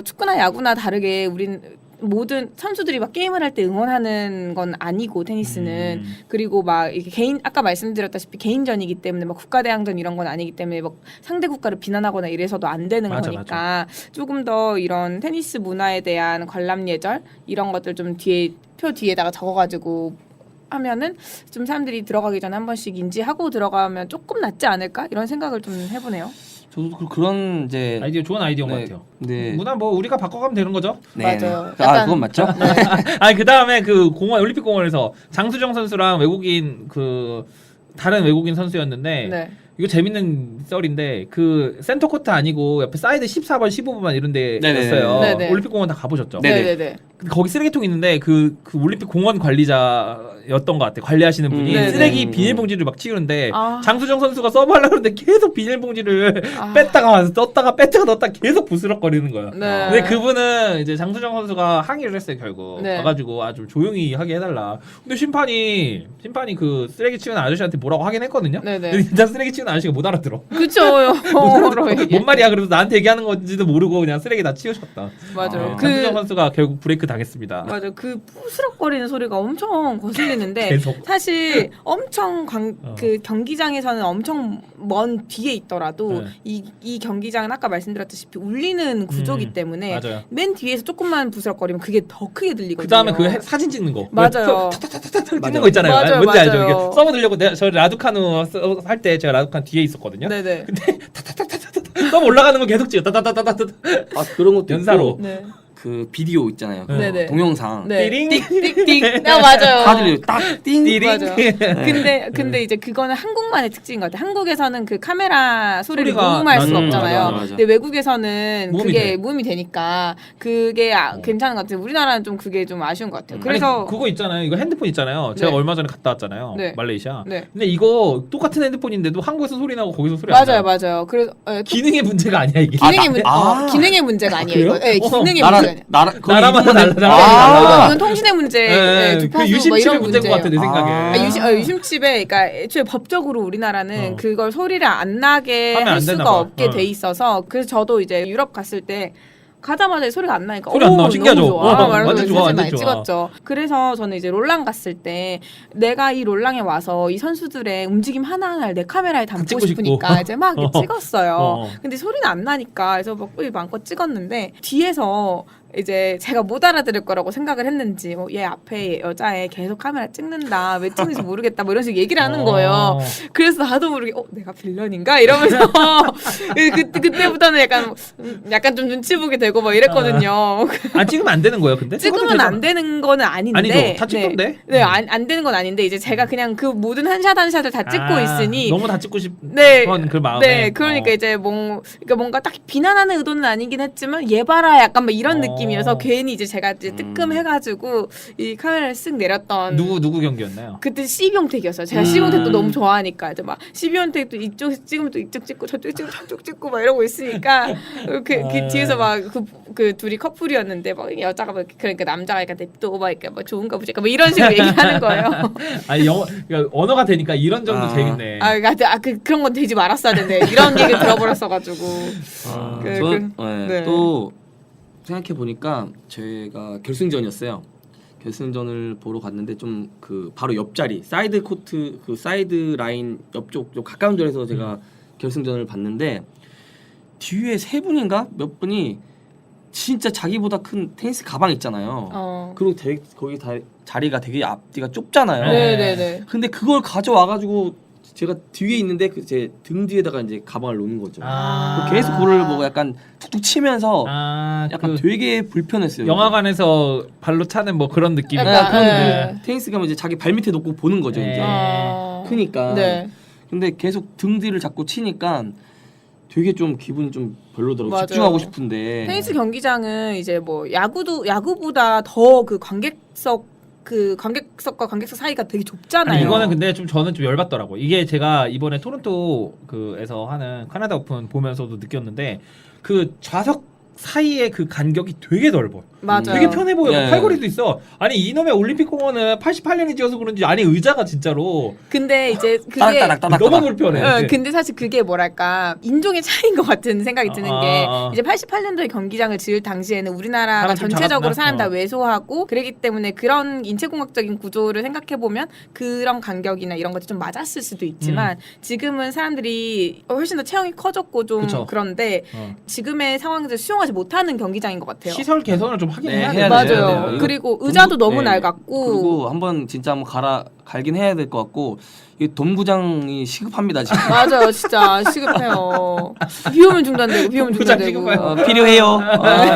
[SPEAKER 2] 축구나 야구나 다르게 우린 모든 선수들이 막 게임을 할 때 응원하는 건 아니고 테니스는 그리고 막 이렇게 아까 말씀드렸다시피 개인전이기 때문에 막 국가대항전 이런 건 아니기 때문에 막 상대 국가를 비난하거나 이래서도 안 되는 거니까 조금 더 이런 테니스 문화에 대한 관람 예절 이런 것들 좀 표 뒤에다가 적어가지고 하면은 좀 사람들이 들어가기 전에 한 번씩 인지하고 들어가면 조금 낫지 않을까 이런 생각을 좀 해보네요.
[SPEAKER 1] 저도 그런 이제
[SPEAKER 3] 아이디어 좋은 아이디어인
[SPEAKER 1] 네,
[SPEAKER 3] 것 같아요.
[SPEAKER 1] 네.
[SPEAKER 3] 문화 뭐 우리가 바꿔가면 되는 거죠.
[SPEAKER 1] 네.
[SPEAKER 2] 맞아요.
[SPEAKER 1] 그건 맞죠?
[SPEAKER 3] 아니 그 다음에 그 올림픽 공원에서 장수정 선수랑 외국인 다른 외국인 선수였는데
[SPEAKER 2] 네.
[SPEAKER 3] 이거 재밌는 썰인데 그 센터 코트 아니고 옆에 사이드 14번, 15번 이런 데였어요.
[SPEAKER 2] 네네.
[SPEAKER 3] 올림픽 공원 다 가보셨죠?
[SPEAKER 2] 네네네.
[SPEAKER 3] 근데 거기 쓰레기통 있는데 그 올림픽 공원 관리자였던 것 같아. 관리하시는 분이
[SPEAKER 2] 네네.
[SPEAKER 3] 쓰레기 비닐봉지를 막 치우는데
[SPEAKER 2] 아.
[SPEAKER 3] 장수정 선수가 서브하려고 그러는데 계속 비닐봉지를 뺐다가 와서 떴다가 계속 부스럭거리는 거야.
[SPEAKER 2] 네.
[SPEAKER 3] 근데 그분은 이제 장수정 선수가 항의를 했어요 결국.
[SPEAKER 2] 네.
[SPEAKER 3] 가가지고 좀 조용히 하게 해달라. 근데 심판이 그 쓰레기 치우는 아저씨한테 뭐라고 하긴 했거든요.
[SPEAKER 2] 네네.
[SPEAKER 3] 근데 진짜 쓰레기 치우는 아저씨가 못 알아들어.
[SPEAKER 2] 그쵸.
[SPEAKER 3] 뭔 말이야? 그래서 나한테 얘기하는 건지도 모르고 그냥 쓰레기 다 치우셨다.
[SPEAKER 2] 맞아요.
[SPEAKER 3] 장수정 선수가 결국 브레이크 당했습니다.
[SPEAKER 2] 맞아요. 그 부스럭거리는 소리가 엄청 거슬리는데
[SPEAKER 3] 계속.
[SPEAKER 2] 사실 엄청 그 경기장에서는 엄청 먼 뒤에 있더라도
[SPEAKER 3] 네.
[SPEAKER 2] 이 경기장은 아까 말씀드렸다시피 울리는 구조기 때문에
[SPEAKER 3] 맞아요.
[SPEAKER 2] 맨 뒤에서 조금만 부스럭거리면 그게 더 크게 들리거든요.
[SPEAKER 3] 그 다음에 사진 찍는 거.
[SPEAKER 2] 맞아요.
[SPEAKER 3] 찍는 거 있잖아요.
[SPEAKER 2] 맞아요,
[SPEAKER 3] 뭔지 알죠?
[SPEAKER 2] 맞아요.
[SPEAKER 3] 이게 써보려고 저 라두카누 할 때 제가 라두카누 뒤에 있었거든요.
[SPEAKER 2] 네네.
[SPEAKER 3] 근데 써보 올라가는 거 계속 찍어. 따따따따따.
[SPEAKER 1] 그런 것도
[SPEAKER 3] 연사로.
[SPEAKER 1] 있고
[SPEAKER 2] 네.
[SPEAKER 1] 그 비디오 있잖아요. 그
[SPEAKER 2] 네네.
[SPEAKER 1] 동영상.
[SPEAKER 2] 네.
[SPEAKER 3] 띠링.
[SPEAKER 2] 띡띡띡. 맞아요.
[SPEAKER 1] 다 들려요. 딱띵.
[SPEAKER 3] 띠링.
[SPEAKER 2] 맞아요. 근데 이제 그거는 한국만의 특징인 것 같아요. 한국에서는 그 카메라 소리를
[SPEAKER 3] 소리가
[SPEAKER 2] 녹음할 수가
[SPEAKER 3] 맞아,
[SPEAKER 2] 없잖아요.
[SPEAKER 1] 맞아.
[SPEAKER 2] 근데 외국에서는
[SPEAKER 3] 무음이
[SPEAKER 2] 그게
[SPEAKER 3] 돼.
[SPEAKER 2] 무음이 되니까 그게 괜찮은 것 같아요. 우리나라는 좀 그게 좀 아쉬운 것 같아요.
[SPEAKER 3] 아니,
[SPEAKER 2] 그래서
[SPEAKER 3] 그거 있잖아요. 이거 핸드폰 있잖아요. 제가
[SPEAKER 2] 네.
[SPEAKER 3] 얼마 전에 갔다 왔잖아요.
[SPEAKER 2] 네.
[SPEAKER 3] 말레이시아.
[SPEAKER 2] 네.
[SPEAKER 3] 근데 이거 똑같은 핸드폰인데도 한국에서 소리 나고 거기서 소리 안 나요.
[SPEAKER 2] 맞아요. 그래서
[SPEAKER 3] 기능의 문제가 아니야 이게.
[SPEAKER 2] 기능의 문제가 아니에요.
[SPEAKER 3] 그래요?
[SPEAKER 2] 이거. 네, 기능의 문제가 아니에요.
[SPEAKER 3] 나라마다 달라.
[SPEAKER 2] 이건 통신의 문제,
[SPEAKER 3] 네,
[SPEAKER 2] 주파수
[SPEAKER 3] 그
[SPEAKER 2] 뭐
[SPEAKER 3] 유심칩의
[SPEAKER 2] 이런
[SPEAKER 3] 문제인 것 같아 내
[SPEAKER 2] 문제예요.
[SPEAKER 3] 생각에.
[SPEAKER 2] 유심칩에 그러니까 애초에 법적으로 우리나라는 그걸 소리를 안 나게
[SPEAKER 3] 하면
[SPEAKER 2] 할
[SPEAKER 3] 안
[SPEAKER 2] 수가
[SPEAKER 3] 되나 봐.
[SPEAKER 2] 없게 돼 있어서 그래서 저도 이제 유럽 갔을 때 가자마자 소리가 안 나니까
[SPEAKER 3] 소리 안 나와.
[SPEAKER 2] 너무
[SPEAKER 3] 신기하죠?
[SPEAKER 2] 좋아.
[SPEAKER 3] 완전 좋아, 완전
[SPEAKER 2] 많이
[SPEAKER 3] 좋아.
[SPEAKER 2] 찍었죠. 그래서 저는 이제 롤랑 갔을 때 내가 이 롤랑에 와서 이 선수들의 움직임 하나하나를 내 카메라에 담고
[SPEAKER 3] 찍고
[SPEAKER 2] 싶으니까
[SPEAKER 3] 싶고.
[SPEAKER 2] 이제 막 이렇게 찍었어요.
[SPEAKER 3] 어.
[SPEAKER 2] 근데 소리는 안 나니까 그래서 막 마음껏 찍었는데 뒤에서 이제 제가 못 알아들을 거라고 생각을 했는지 얘 앞에 여자애 계속 카메라 찍는다 왜 찍는지 모르겠다 뭐 이런 식으로 얘기를 하는 거예요. 그래서 나도 모르게 내가 빌런인가 이러면서 그때부터는 약간 좀 눈치 보게 되고 막 이랬거든요.
[SPEAKER 3] 안 찍으면 안 되는 거예요, 근데?
[SPEAKER 2] 찍으면 안 되는 거는 아닌데.
[SPEAKER 3] 아니죠, 다 찍던데.
[SPEAKER 2] 네, 안 되는 건 아닌데 이제 제가 그냥 그 모든 한 샷 한 샷을 다 찍고 있으니
[SPEAKER 3] 너무 다 찍고 싶은
[SPEAKER 2] 네,
[SPEAKER 3] 그 마음에.
[SPEAKER 2] 네, 그러니까 이제 그러니까 뭔가 딱 비난하는 의도는 아니긴 했지만 얘 봐라 약간 막 이런 느낌이어서 괜히 이제 제가 이제 뜨끔해가지고 이 카메라를 쓱 내렸던.
[SPEAKER 3] 누구 경기였나요?
[SPEAKER 2] 그때 시비용택이었어요. 제가 시비용택도 너무 좋아하니까 이제 막 시비용택도 이쪽 찍으면 또 이쪽 찍고 저쪽 찍고 저쪽 찍고 막 이러고 있으니까 그 뒤에서 막 그 둘이 커플이었는데 막 여자가 막 그러니까 남자가 약간 냅둬 막 이렇게 막 좋은가 보지 막 이런 식으로 얘기하는 거예요.
[SPEAKER 3] 아니 그러니까 언어가 되니까 이런 정도 재밌네.
[SPEAKER 2] 그런 건 되지 말았어야 되는데 이런 얘기 들어버렸어가지고. 네.
[SPEAKER 1] 또 생각해 보니까 저희가 결승전이었어요. 결승전을 보러 갔는데 좀 그 바로 옆자리 사이드 코트 그 사이드 라인 옆쪽 좀 가까운 자리에서 제가 결승전을 봤는데 뒤에 세 분인가 몇 분이 진짜 자기보다 큰 테니스 가방 있잖아요. 그리고 거기 자리가 되게 앞뒤가 좁잖아요.
[SPEAKER 2] 네네네.
[SPEAKER 1] 근데 그걸 가져와가지고 제가 뒤에 있는데 제 등 뒤에다가 이제 가방을 놓는 거죠. 계속 그걸 보고 약간 툭툭 치면서 약간 되게 불편했어요.
[SPEAKER 3] 영화관에서 발로 차는 뭐 그런 느낌.
[SPEAKER 1] 테니스 가면 이제 자기 발 밑에 놓고 보는 거죠 이제. 크니까.
[SPEAKER 2] 네.
[SPEAKER 1] 근데 계속 등 뒤를 잡고 치니까 되게 좀 기분이 좀 별로더라고요.
[SPEAKER 2] 맞아요.
[SPEAKER 1] 집중하고 싶은데.
[SPEAKER 2] 테니스 경기장은 이제 뭐 야구보다 더 관객석과 관객석 사이가 되게 좁잖아요.
[SPEAKER 3] 아니, 이거는 근데 저는 좀 열받더라고. 이게 제가 이번에 토론토에서 하는 카나다 오픈 보면서도 느꼈는데 그 좌석 사이의 그 간격이 되게 넓어.
[SPEAKER 2] 맞아요.
[SPEAKER 3] 되게 편해 보여.
[SPEAKER 1] 네.
[SPEAKER 3] 팔걸이도 있어. 아니 이놈의 올림픽 공원은 88년에 지어서 그런지 안에 의자가 진짜로
[SPEAKER 2] 근데 이제 그게
[SPEAKER 1] 따닥따닥
[SPEAKER 3] 너무 불편해.
[SPEAKER 2] 근데 사실 그게 뭐랄까 인종의 차이인 것 같은 생각이 드는 게 이제 88년도에 경기장을 지을 당시에는 우리나라가
[SPEAKER 3] 사람 좀
[SPEAKER 2] 전체적으로
[SPEAKER 3] 작았나?
[SPEAKER 2] 사람 다 왜소하고 그랬기 때문에 그런 인체공학적인 구조를 생각해 보면 그런 간격이나 이런 것들이 좀 맞았을 수도 있지만 지금은 사람들이 훨씬 더 체형이 커졌고 좀
[SPEAKER 3] 그쵸.
[SPEAKER 2] 그런데 지금의 상황에서 수용하지 못하는 경기장인 것 같아요.
[SPEAKER 3] 시설 개선을 좀 하긴 해야 돼.
[SPEAKER 2] 맞아요.
[SPEAKER 1] 돼요.
[SPEAKER 2] 그리고 의자도 너무
[SPEAKER 1] 네.
[SPEAKER 2] 낡았고
[SPEAKER 1] 그리고 한번 진짜 한번 갈긴 해야 될 것 같고 이 동부장이 시급합니다 지금.
[SPEAKER 2] 맞아요, 진짜 시급해요. 비 오면 중단되고 비 오면
[SPEAKER 3] 동부장
[SPEAKER 2] 중단되고.
[SPEAKER 3] 시급해요.
[SPEAKER 1] 필요해요.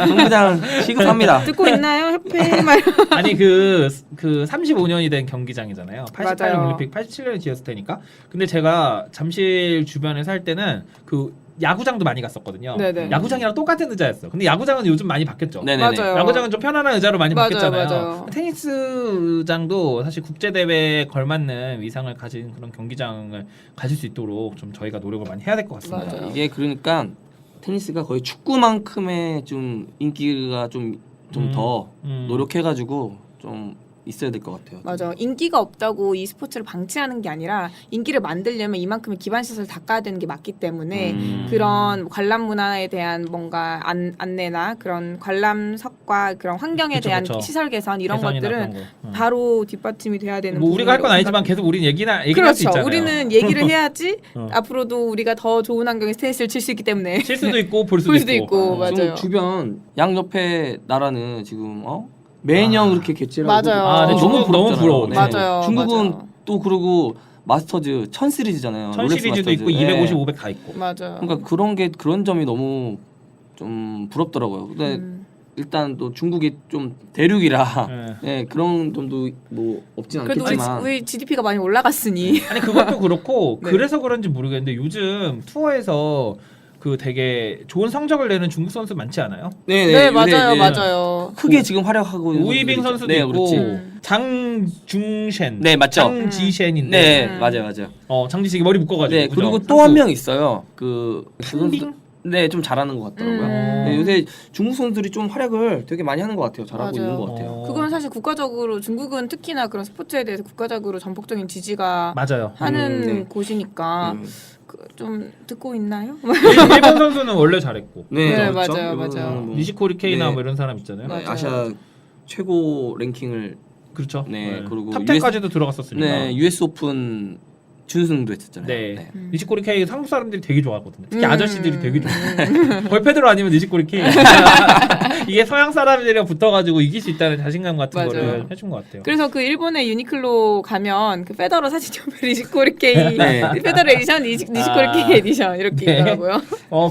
[SPEAKER 1] 동부장 시급합니다.
[SPEAKER 2] 듣고 있나요, 협회? 막 이런.
[SPEAKER 3] 아니 그 35년이 된 경기장이잖아요. 88년
[SPEAKER 2] 맞아요.
[SPEAKER 3] 올림픽 87년에 지었을 테니까. 근데 제가 잠실 주변에 살 때는 그 야구장도 많이 갔었거든요.
[SPEAKER 2] 네네.
[SPEAKER 3] 야구장이랑 똑같은 의자였어. 근데 야구장은 요즘 많이 바뀌었죠.
[SPEAKER 1] 네네네.
[SPEAKER 2] 맞아요.
[SPEAKER 3] 야구장은 좀 편안한 의자로 많이
[SPEAKER 2] 맞아요,
[SPEAKER 3] 바뀌었잖아요.
[SPEAKER 2] 맞아요.
[SPEAKER 3] 테니스장도 사실 국제 대회에 걸맞는 위상을 가진 그런 경기장을 가질 수 있도록 좀 저희가 노력을 많이 해야 될 것 같습니다.
[SPEAKER 2] 맞아요.
[SPEAKER 1] 이게 그러니까 테니스가 거의 축구만큼의 좀 인기가 좀 더 노력해가지고 좀 있어야 될 것 같아요.
[SPEAKER 2] 맞아. 인기가 없다고 이 스포츠를 방치하는 게 아니라 인기를 만들려면 이만큼의 기반 시설을 닦아야 되는 게 맞기 때문에 그런 관람 문화에 대한 뭔가 안내나 그런 관람석과 그런 환경에
[SPEAKER 3] 그쵸,
[SPEAKER 2] 대한
[SPEAKER 3] 그쵸.
[SPEAKER 2] 시설 개선 이런
[SPEAKER 3] 개선이나
[SPEAKER 2] 것들은
[SPEAKER 3] 그런 거.
[SPEAKER 2] 바로 뒷받침이 돼야 되는
[SPEAKER 3] 뭐 우리가 할 건
[SPEAKER 2] 부분이라고
[SPEAKER 3] 아니지만 계속 우리는 얘기를 할 수
[SPEAKER 2] 그렇죠.
[SPEAKER 3] 있잖아요.
[SPEAKER 2] 우리는 얘기를 해야지
[SPEAKER 3] 어.
[SPEAKER 2] 앞으로도 우리가 더 좋은 환경에서 테니스를 칠 수 있기 때문에
[SPEAKER 3] 칠 수도 있고 볼 수도,
[SPEAKER 2] 볼 수도 있고
[SPEAKER 1] 지금
[SPEAKER 2] 맞아요.
[SPEAKER 1] 주변 양 옆에 나라는 지금 매년 그렇게 개최를 하고
[SPEAKER 2] 맞아요.
[SPEAKER 3] 아, 근데 중국 너무
[SPEAKER 1] 부럽잖아요.
[SPEAKER 3] 부러워.
[SPEAKER 1] 네.
[SPEAKER 2] 맞아요.
[SPEAKER 1] 중국은
[SPEAKER 2] 맞아요.
[SPEAKER 1] 또 그러고 마스터즈 1000 시리즈잖아요.
[SPEAKER 3] 1000
[SPEAKER 1] 롤렉스
[SPEAKER 3] 시리즈도
[SPEAKER 1] 마스터즈.
[SPEAKER 3] 있고 250, 500 다 있고.
[SPEAKER 2] 맞아요.
[SPEAKER 1] 그러니까 그런 점이 너무 좀 부럽더라고요. 근데 일단 또 중국이 좀 대륙이라 네, 그런 점도 뭐 없진
[SPEAKER 2] 그래도
[SPEAKER 1] 않겠지만
[SPEAKER 2] 우리 GDP가 많이 올라갔으니
[SPEAKER 3] 아니 그것도 그렇고
[SPEAKER 2] 네.
[SPEAKER 3] 그래서 그런지 모르겠는데 요즘 투어에서 그 되게 좋은 성적을 내는 중국 선수 많지 않아요?
[SPEAKER 2] 네, 맞아요, 맞아요.
[SPEAKER 1] 크게 지금 활약하고 있는
[SPEAKER 3] 우이빙
[SPEAKER 1] 선수들이
[SPEAKER 3] 선수도
[SPEAKER 1] 있죠.
[SPEAKER 3] 있고
[SPEAKER 1] 그렇지.
[SPEAKER 3] 장중셴,
[SPEAKER 1] 네, 맞죠.
[SPEAKER 3] 장지셴인데,
[SPEAKER 1] 네, 맞아요.
[SPEAKER 3] 장지셴이 머리 묶어가지고.
[SPEAKER 1] 네,
[SPEAKER 3] 그죠?
[SPEAKER 1] 그리고 또 한 명 있어요. 그
[SPEAKER 3] 탕빙?
[SPEAKER 1] 선수, 네, 좀 잘하는 것 같더라고요. 네, 요새 중국 선수들이 좀 활약을 되게 많이 하는 것 같아요. 잘하고
[SPEAKER 2] 맞아요.
[SPEAKER 1] 있는 것 같아요.
[SPEAKER 2] 그건 사실 국가적으로 중국은 특히나 그런 스포츠에 대해서 국가적으로 전폭적인 지지가
[SPEAKER 3] 맞아요.
[SPEAKER 2] 하는
[SPEAKER 1] 네.
[SPEAKER 2] 곳이니까 좀 듣고 있나요?
[SPEAKER 3] 일본 선수는 원래 잘했고.
[SPEAKER 1] 네,
[SPEAKER 2] 네,
[SPEAKER 1] 그렇죠.
[SPEAKER 2] 맞아요,
[SPEAKER 1] 일본은
[SPEAKER 2] 맞아요.
[SPEAKER 1] 뭐,
[SPEAKER 3] 니시코리 케이나
[SPEAKER 1] 네.
[SPEAKER 3] 뭐 이런 사람 있잖아요.
[SPEAKER 1] 네,
[SPEAKER 2] 맞아요.
[SPEAKER 1] 아시아 최고 랭킹을
[SPEAKER 3] 그렇죠.
[SPEAKER 1] 네, 그리고
[SPEAKER 3] 탑 10까지도 들어갔었으니까.
[SPEAKER 1] 네, US 오픈 준우승도 했었잖아요.
[SPEAKER 3] 네. 니시코리 K 한국 사람들이 되게 좋아하거든요. 특히
[SPEAKER 2] 음.
[SPEAKER 3] 아저씨들이 되게 좋아해요. 벌페드로 아니면 니시코리 K. 이게 서양 사람들이랑 붙어가지고 이길 수 있다는 자신감 같은
[SPEAKER 2] 맞아요.
[SPEAKER 3] 거를 해준 것 같아요.
[SPEAKER 2] 그래서 그 일본의 유니클로 가면 그 페더러 사진 옆에 니시코리 K
[SPEAKER 1] 네.
[SPEAKER 2] 페더러 에디션, 니시코리 K 에디션 이렇게
[SPEAKER 3] 네.
[SPEAKER 2] 있더라고요.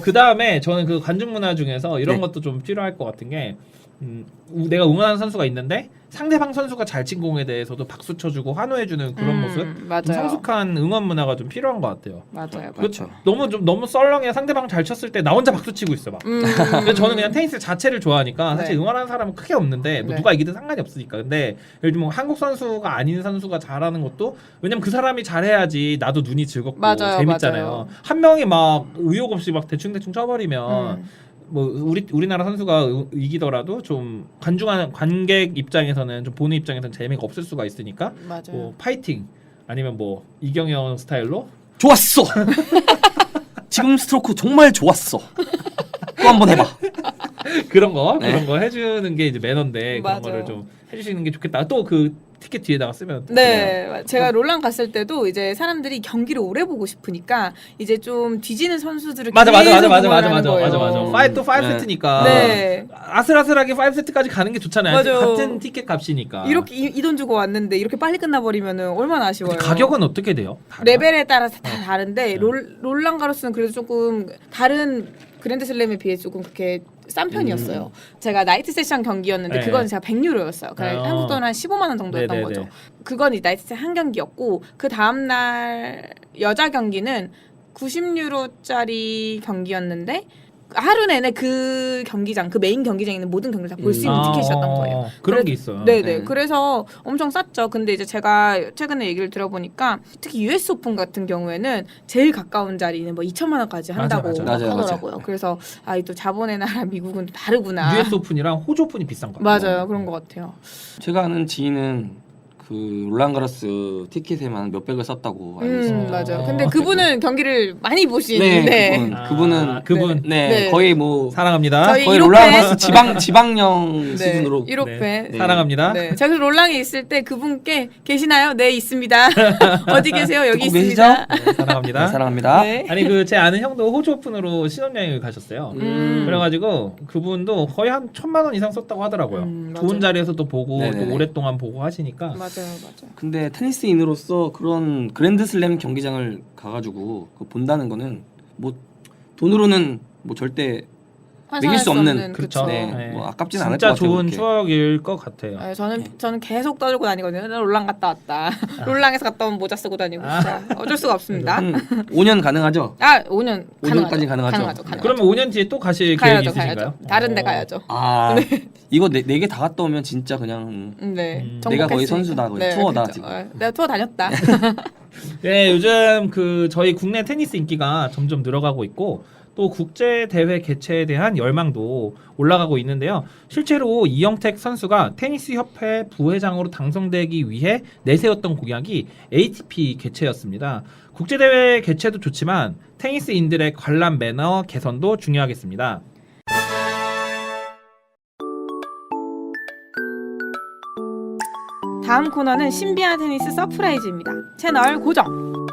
[SPEAKER 3] 그 다음에 저는 그 관중 문화 중에서 이런
[SPEAKER 1] 네.
[SPEAKER 3] 것도 좀 필요할 것 같은 게 내가 응원하는 선수가 있는데 상대방 선수가 잘 친 공에 대해서도 박수 쳐주고 환호해주는 그런 모습,
[SPEAKER 2] 맞아요.
[SPEAKER 3] 좀 성숙한 응원 문화가 좀 필요한 것 같아요.
[SPEAKER 2] 맞아요.
[SPEAKER 1] 그렇죠.
[SPEAKER 3] 너무 썰렁해. 상대방 잘 쳤을 때 나 혼자 박수 치고 있어 막. 근데 저는 그냥 테니스 자체를 좋아하니까 사실
[SPEAKER 2] 네.
[SPEAKER 3] 응원하는 사람은 크게 없는데 뭐
[SPEAKER 2] 네.
[SPEAKER 3] 누가 이기든 상관이 없으니까. 근데 예를 들면 한국 선수가 아닌 선수가 잘하는 것도 왜냐면 그 사람이 잘해야지 나도 눈이 즐겁고
[SPEAKER 2] 맞아요,
[SPEAKER 3] 재밌잖아요.
[SPEAKER 2] 맞아요.
[SPEAKER 3] 한 명이 막 의욕 없이 막 대충 쳐버리면. 뭐 우리나라 선수가 이기더라도 좀 관객 입장에서는 좀 보는 입장에서는 재미가 없을 수가 있으니까
[SPEAKER 2] 맞아요.
[SPEAKER 3] 뭐 파이팅 아니면 뭐 이경영 스타일로
[SPEAKER 1] 좋았어. 지금 스트로크 정말 좋았어. 또 한 번 해봐.
[SPEAKER 3] 그런 거
[SPEAKER 1] 네.
[SPEAKER 3] 해주는 게 이제 매너인데 그런
[SPEAKER 2] 맞아요.
[SPEAKER 3] 거를 좀 해주시는 게 좋겠다. 또 그 티켓 뒤에다가 쓰면
[SPEAKER 2] 네, 제가 롤랑 갔을 때도 이제 사람들이 경기를 오래 보고 싶으니까 이제 좀 뒤지는 선수들을
[SPEAKER 3] 맞아.
[SPEAKER 2] 계속 응원하는
[SPEAKER 3] 맞아.
[SPEAKER 2] 거예요.
[SPEAKER 3] 5
[SPEAKER 1] 네.
[SPEAKER 3] 세트니까
[SPEAKER 2] 네.
[SPEAKER 3] 아슬아슬하게 5 세트까지 가는 게 좋잖아요.
[SPEAKER 2] 맞아요.
[SPEAKER 3] 같은 티켓 값이니까.
[SPEAKER 2] 이렇게 이 돈 주고 왔는데 이렇게 빨리 끝나버리면은 얼마나 아쉬워요.
[SPEAKER 3] 근데 가격은 어떻게 돼요? 다르나?
[SPEAKER 2] 레벨에 따라서 다 다른데 롤랑 가로스는 그래도 조금 다른 그랜드슬램에 비해 조금 그렇게 싼 편이었어요. 제가 나이트 세션 경기였는데
[SPEAKER 3] 네.
[SPEAKER 2] 그건 제가 100유로였어요. 그러니까 한국 돈 한 15만 원 정도였던
[SPEAKER 3] 네네네.
[SPEAKER 2] 거죠. 그건 이 나이트 세션 한 경기였고 그 다음 날 여자 경기는 90유로짜리 경기였는데 하루 내내 그 경기장, 그 메인 경기장에 있는 모든 경기를 다 볼 수 있는 티켓이었던 거예요.
[SPEAKER 3] 그런 게 있어요.
[SPEAKER 2] 네네.
[SPEAKER 1] 네.
[SPEAKER 2] 그래서 엄청 쌌죠. 근데 이제 제가 최근에 얘기를 들어보니까 특히 US 오픈 같은 경우에는 제일 가까운 자리는 뭐 2천만 원까지 한다고
[SPEAKER 3] 맞아.
[SPEAKER 2] 하더라고요.
[SPEAKER 1] 맞아요.
[SPEAKER 2] 그래서 또 자본의 나라 미국은 또 다르구나.
[SPEAKER 3] US 오픈이랑 호주 오픈이 비싼 거 같아요.
[SPEAKER 2] 맞아요. 그런 것 같아요.
[SPEAKER 1] 제가 아는 지인은 그 롤랑가로스 티켓에만 몇백을 썼다고 알고 있습니다.
[SPEAKER 2] 맞아요. 근데 그분은 경기를 많이 보신.
[SPEAKER 1] 네,
[SPEAKER 2] 네.
[SPEAKER 1] 그분은
[SPEAKER 2] 네.
[SPEAKER 1] 네, 거의 뭐
[SPEAKER 3] 사랑합니다.
[SPEAKER 2] 저희
[SPEAKER 1] 거의
[SPEAKER 2] 1호팬.
[SPEAKER 1] 롤랑가로스 지방령
[SPEAKER 2] 네.
[SPEAKER 1] 수준으로
[SPEAKER 2] 1호팬.
[SPEAKER 3] 네. 사랑합니다.
[SPEAKER 2] 네. 저기 롤랑에 있을 때 그분께 계시나요? 네, 있습니다. 어디 계세요? 여기
[SPEAKER 1] 듣고
[SPEAKER 2] 있습니다.
[SPEAKER 3] 네, 사랑합니다.
[SPEAKER 1] 네, 사랑합니다.
[SPEAKER 2] 네.
[SPEAKER 3] 아니 그 제 아는 형도 호주 오픈으로 신혼여행을 가셨어요. 그래가지고 그분도 거의 한 1,000만 원 이상 썼다고 하더라고요.
[SPEAKER 2] 맞아요.
[SPEAKER 3] 좋은 자리에서도 보고
[SPEAKER 1] 네네네.
[SPEAKER 3] 또 오랫동안 보고 하시니까.
[SPEAKER 2] 맞아요.
[SPEAKER 1] 근데 테니스인으로서 그런 그랜드슬램 경기장을 가가지고 그거 본다는 거는 뭐 돈으로는 뭐 절대 매길 수 없는
[SPEAKER 3] 그렇죠.
[SPEAKER 1] 네,
[SPEAKER 3] 네.
[SPEAKER 1] 뭐 아깝진 않을 것
[SPEAKER 3] 진짜
[SPEAKER 1] 같아요.
[SPEAKER 3] 좋은
[SPEAKER 1] 그렇게.
[SPEAKER 3] 추억일 것 같아요.
[SPEAKER 2] 저는 계속 떠들고 다니거든요. 롤랑 갔다 왔다. 롤랑에서 갔다 온 모자 쓰고 다니고 진짜 어쩔 수가 없습니다.
[SPEAKER 1] 한 5년 가능하죠?
[SPEAKER 2] 5년
[SPEAKER 1] 5년까지 가능하죠.
[SPEAKER 2] 가능하죠.
[SPEAKER 3] 그러면 5년 뒤에 또 가실 계획이
[SPEAKER 2] 가야죠.
[SPEAKER 3] 있으신가요?
[SPEAKER 2] 다른 데 가야죠.
[SPEAKER 1] 아 이거 네 개 다 갔다 오면 진짜 그냥
[SPEAKER 2] 네.
[SPEAKER 1] 내가 거의
[SPEAKER 2] 정복했으니까.
[SPEAKER 1] 선수다, 거의 투어다,
[SPEAKER 2] 그렇죠.
[SPEAKER 1] 지금.
[SPEAKER 2] 내가 투어 다녔다.
[SPEAKER 3] 네, 요즘 그 저희 국내 테니스 인기가 점점 늘어가고 있고 또 국제 대회 개최에 대한 열망도 올라가고 있는데요. 실제로 이영택 선수가 테니스 협회 부회장으로 당선되기 위해 내세웠던 공약이 ATP 개최였습니다. 국제 대회 개최도 좋지만 테니스인들의 관람 매너 개선도 중요하겠습니다.
[SPEAKER 2] 다음 코너는 신비한 테니스 서프라이즈입니다. 채널 고정.